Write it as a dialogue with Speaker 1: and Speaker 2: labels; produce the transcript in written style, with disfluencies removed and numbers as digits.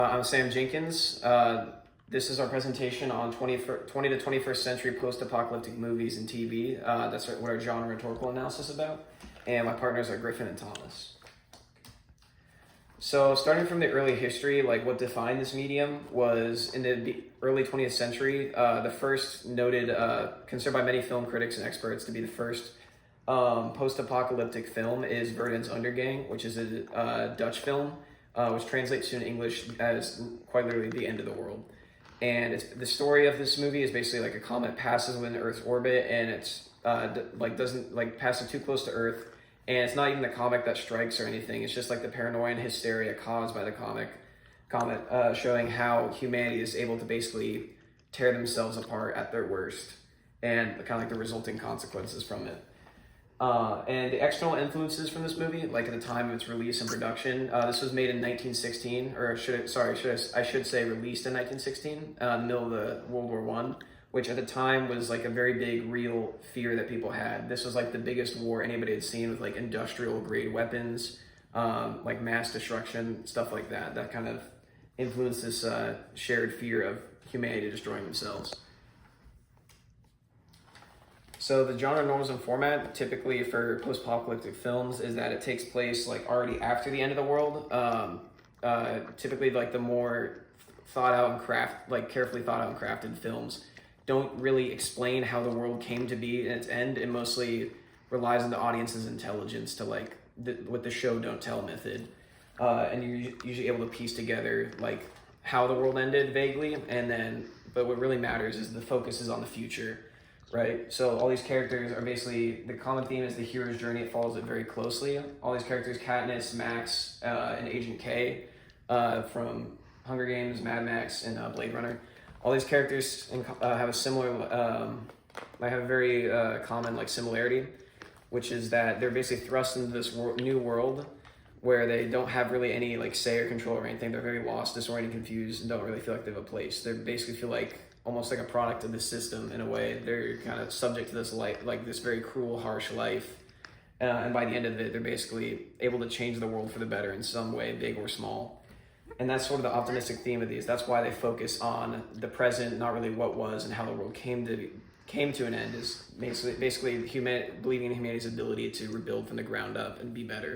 Speaker 1: I'm Sam Jenkins. This is our presentation on 20 to 21st century post-apocalyptic movies and TV. That's what our genre rhetorical analysis is about. And my partners are Griffin and Thomas. So starting from the early history, like what defined this medium was in the early 20th century, the first noted, considered by many film critics and experts to be the first post-apocalyptic film is Verdun's Undergang, which is a Dutch film, which translates to in English as quite literally the end of the world. And the story of this movie is basically like a comet passes within Earth's orbit, and it's doesn't pass it too close to Earth, and it's not even the comet that strikes or anything. It's just like the paranoia and hysteria caused by the comet, showing how humanity is able to basically tear themselves apart at their worst, and kind of like the resulting consequences from it. And the external influences from this movie, like at the time of its release and production, this was made in 1916, or I should say released in 1916, in the middle of the World War I, which at the time was like a very big real fear that people had. This was like the biggest war anybody had seen, with like industrial grade weapons, like mass destruction, stuff like that. That kind of influenced this shared fear of humanity destroying themselves. So the genre norms and format typically for post-apocalyptic films is that it takes place like already after the end of the world. Typically like the more carefully thought out and crafted films don't really explain how the world came to be in its end. It mostly relies on the audience's intelligence to like with the show don't tell method. And you're usually able to piece together like how the world ended vaguely, but what really matters is the focus is on the future. Right, so all these characters are basically, the common theme is the hero's journey. It follows it very closely. All these characters, Katniss, Max, and Agent K from Hunger Games, Mad Max, and Blade Runner. All these characters have a similar, have a very common like similarity, which is that they're basically thrust into this new world where they don't have really any like say or control or anything. They're very lost, disoriented, confused, and don't really feel like they have a place. They basically feel like almost like a product of the system in a way. They're kind of subject to this life, like this very cruel, harsh life. And by the end of it, they're basically able to change the world for the better in some way, big or small. And that's sort of the optimistic theme of these. That's why they focus on the present, not really what was and how the world came to an end. Is basically believing in humanity's ability to rebuild from the ground up and be better.